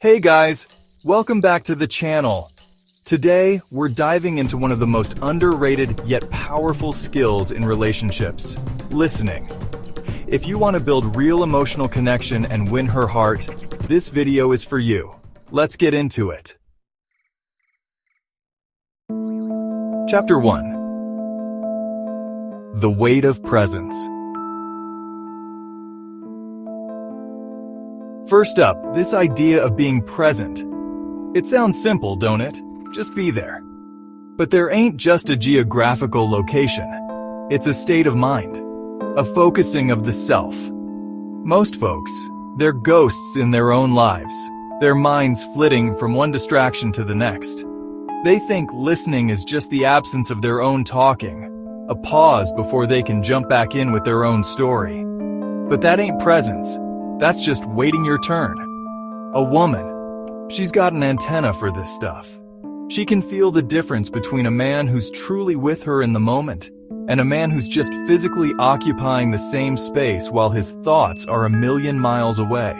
Hey guys, welcome back to the channel. Today, we're diving into one of the most underrated yet powerful skills in relationships, listening. If you want to build real emotional connection and win her heart, this video is for you. Let's get into it. Chapter 1. The Weight of Presence. First up, this idea of being present. It sounds simple, don't it? Just be there. But there ain't just a geographical location. It's a state of mind, a focusing of the self. Most folks, they're ghosts in their own lives, their minds flitting from one distraction to the next. They think listening is just the absence of their own talking, a pause before they can jump back in with their own story. But that ain't presence. That's just waiting your turn. A woman, she's got an antenna for this stuff. She can feel the difference between a man who's truly with her in the moment and a man who's just physically occupying the same space while his thoughts are a million miles away.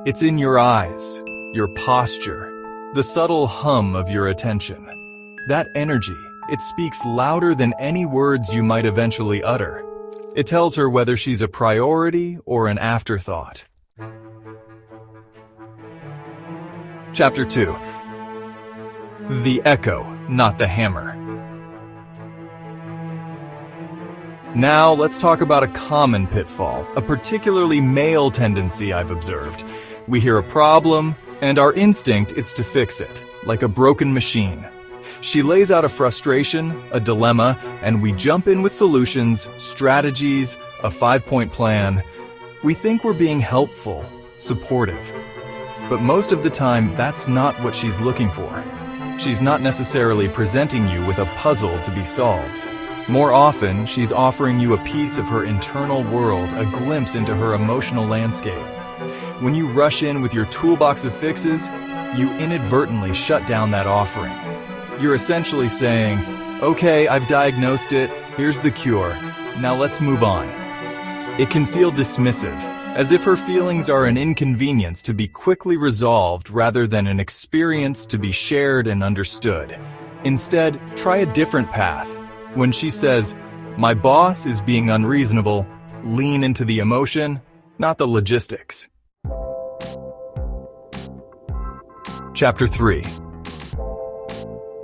It's in your eyes, your posture, the subtle hum of your attention. That energy, it speaks louder than any words you might eventually utter. It tells her whether she's a priority or an afterthought. Chapter 2. The echo, not the hammer. Now let's talk about a common pitfall, a particularly male tendency I've observed. We hear a problem, and our instinct is to fix it, like a broken machine. She lays out a frustration, a dilemma, and we jump in with solutions, strategies, a 5-point plan. We think we're being helpful, supportive. But most of the time, that's not what she's looking for. She's not necessarily presenting you with a puzzle to be solved. More often, she's offering you a piece of her internal world, a glimpse into her emotional landscape. When you rush in with your toolbox of fixes, you inadvertently shut down that offering. You're essentially saying, okay, I've diagnosed it, here's the cure, now let's move on. It can feel dismissive, as if her feelings are an inconvenience to be quickly resolved rather than an experience to be shared and understood. Instead, try a different path. When she says, my boss is being unreasonable, lean into the emotion, not the logistics. Chapter 3.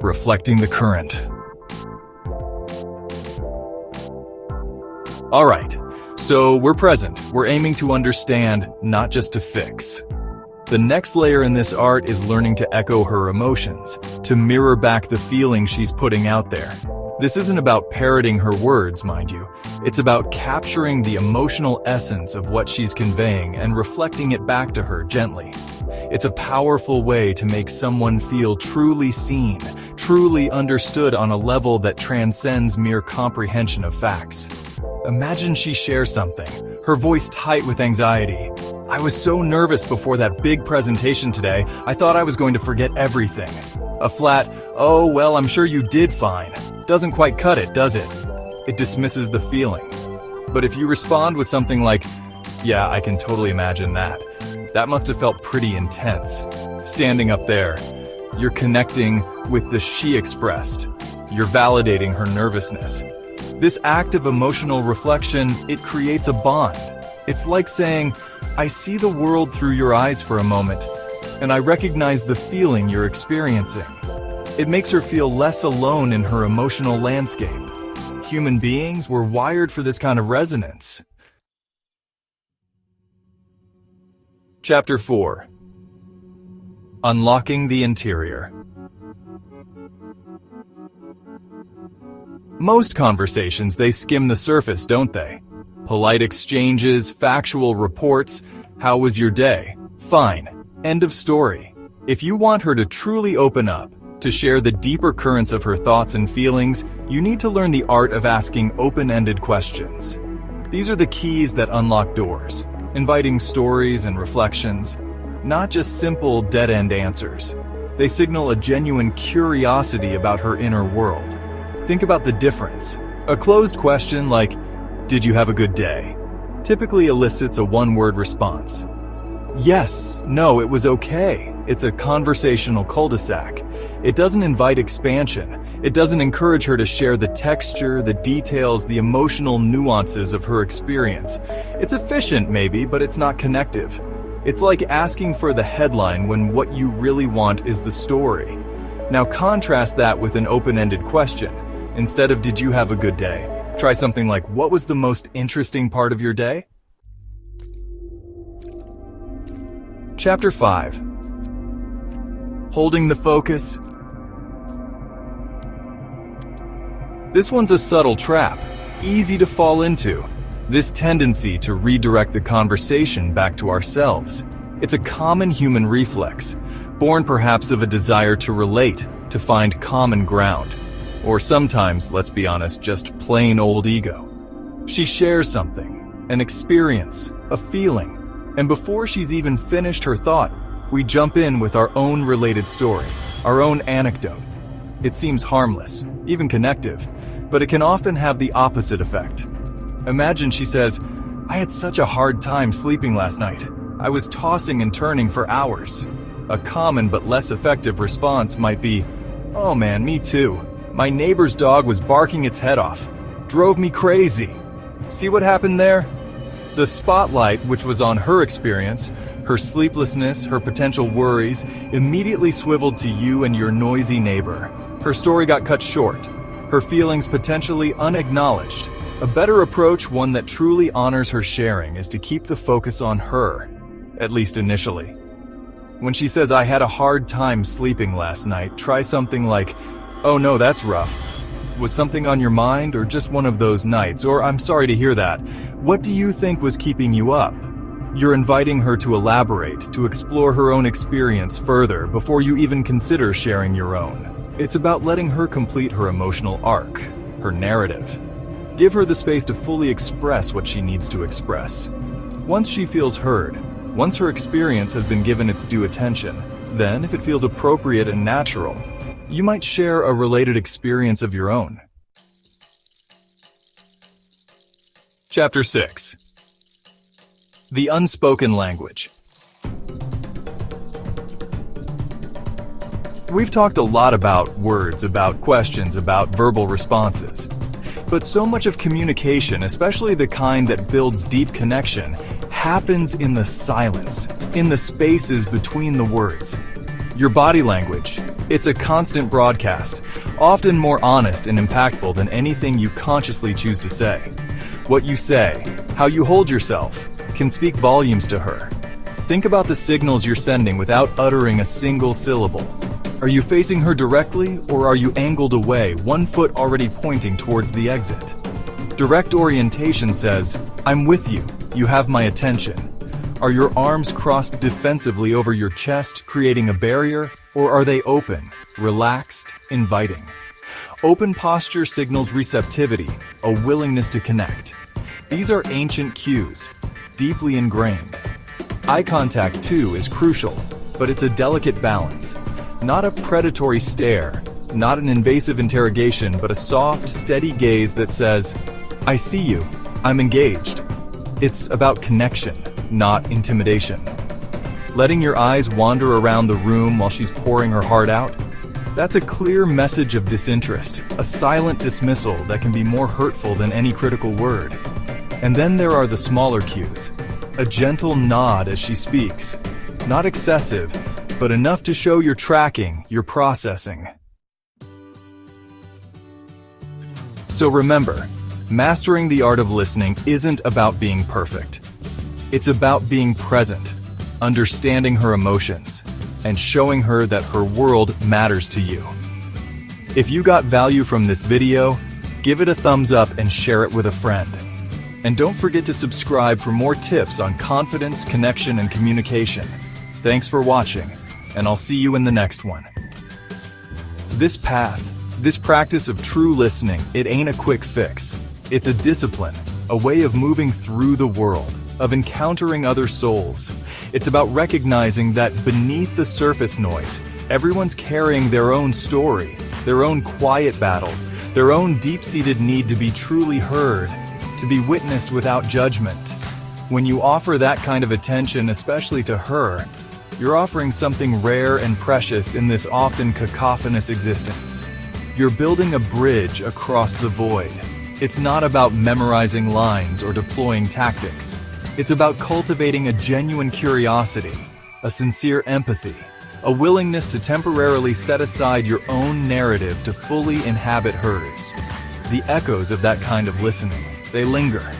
Reflecting the current. All right. So we're present, we're aiming to understand, not just to fix. The next layer in this art is learning to echo her emotions, to mirror back the feelings she's putting out there. This isn't about parroting her words, mind you. It's about capturing the emotional essence of what she's conveying and reflecting it back to her gently. It's a powerful way to make someone feel truly seen, truly understood on a level that transcends mere comprehension of facts. Imagine she shares something, her voice tight with anxiety. I was so nervous before that big presentation today, I thought I was going to forget everything. A flat, oh, well, I'm sure you did fine, doesn't quite cut it, does it? It dismisses the feeling. But if you respond with something like, yeah, I can totally imagine that. That must have felt pretty intense. Standing up there, you're connecting with the she expressed. You're validating her nervousness. This act of emotional reflection, it creates a bond. It's like saying, I see the world through your eyes for a moment, and I recognize the feeling you're experiencing. It makes her feel less alone in her emotional landscape. Human beings were wired for this kind of resonance. Chapter 4. Unlocking the interior. Most conversations, they skim the surface, don't they? Polite exchanges, factual reports. How was your day? Fine. End of story. If you want her to truly open up, to share the deeper currents of her thoughts and feelings, you need to learn the art of asking open-ended questions. These are the keys that unlock doors, inviting stories and reflections, not just simple dead-end answers. They signal a genuine curiosity about her inner world. Think about the difference. A closed question like, did you have a good day? Typically elicits a one-word response. Yes, no, it was okay. It's a conversational cul-de-sac. It doesn't invite expansion. It doesn't encourage her to share the texture, the details, the emotional nuances of her experience. It's efficient, maybe, but it's not connective. It's like asking for the headline when what you really want is the story. Now contrast that with an open-ended question. Instead of "Did you have a good day?" try something like "What was the most interesting part of your day?" Chapter 5. Holding the focus. This one's a subtle trap, easy to fall into. This tendency to redirect the conversation back to ourselves. It's a common human reflex, born perhaps of a desire to relate, to find common ground. Or sometimes, let's be honest, just plain old ego. She shares something, an experience, a feeling, and before she's even finished her thought, we jump in with our own related story, our own anecdote. It seems harmless, even connective, but it can often have the opposite effect. Imagine she says, "I had such a hard time sleeping last night. I was tossing and turning for hours." A common but less effective response might be, "Oh man, me too. My neighbor's dog was barking its head off. Drove me crazy." See what happened there? The spotlight, which was on her experience, her sleeplessness, her potential worries, immediately swiveled to you and your noisy neighbor. Her story got cut short, her feelings potentially unacknowledged. A better approach, one that truly honors her sharing, is to keep the focus on her, at least initially. When she says, "I had a hard time sleeping last night," try something like, "Oh no, that's rough. Was something on your mind, or just one of those nights?" Or, "I'm sorry to hear that. What do you think was keeping you up?" You're inviting her to elaborate, to explore her own experience further before you even consider sharing your own. It's about letting her complete her emotional arc, her narrative. Give her the space to fully express what she needs to express. Once she feels heard, once her experience has been given its due attention, then, if it feels appropriate and natural, you might share a related experience of your own. Chapter 6. The unspoken language. We've talked a lot about words, about questions, about verbal responses. But so much of communication, especially the kind that builds deep connection, happens in the silence, in the spaces between the words. Your body language. It's a constant broadcast, often more honest and impactful than anything you consciously choose to say. What you say, how you hold yourself, can speak volumes to her. Think about the signals you're sending without uttering a single syllable. Are you facing her directly, or are you angled away, one foot already pointing towards the exit? Direct orientation says, "I'm with you, you have my attention." Are your arms crossed defensively over your chest, creating a barrier, or are they open, relaxed, inviting? Open posture signals receptivity, a willingness to connect. These are ancient cues, deeply ingrained. Eye contact, too, is crucial, but it's a delicate balance. Not a predatory stare, not an invasive interrogation, but a soft, steady gaze that says, "I see you, I'm engaged." It's about connection, not intimidation. Letting your eyes wander around the room while she's pouring her heart out, that's a clear message of disinterest, a silent dismissal that can be more hurtful than any critical word. And then there are the smaller cues. A gentle nod as she speaks, not excessive, but enough to show you're tracking, you're processing. So remember, mastering the art of listening isn't about being perfect. It's about being present, understanding her emotions, and showing her that her world matters to you. If you got value from this video, give it a thumbs up and share it with a friend. And don't forget to subscribe for more tips on confidence, connection, and communication. Thanks for watching, and I'll see you in the next one. This practice of true listening, it ain't a quick fix. It's a discipline, a way of moving through the world, of encountering other souls. It's about recognizing that beneath the surface noise, everyone's carrying their own story, their own quiet battles, their own deep-seated need to be truly heard, to be witnessed without judgment. When you offer that kind of attention, especially to her, you're offering something rare and precious in this often cacophonous existence. You're building a bridge across the void. It's not about memorizing lines or deploying tactics. It's about cultivating a genuine curiosity, a sincere empathy, a willingness to temporarily set aside your own narrative to fully inhabit hers. The echoes of that kind of listening, they linger.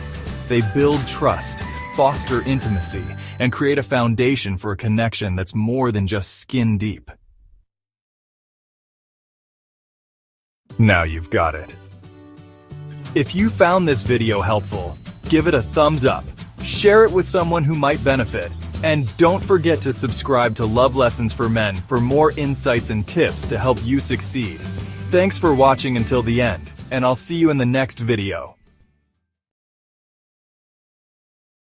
They build trust, foster intimacy, and create a foundation for a connection that's more than just skin deep. Now you've got it. If you found this video helpful, give it a thumbs up, share it with someone who might benefit, and don't forget to subscribe to Love Lessons for Men for more insights and tips to help you succeed. Thanks for watching until the end, and I'll see you in the next video.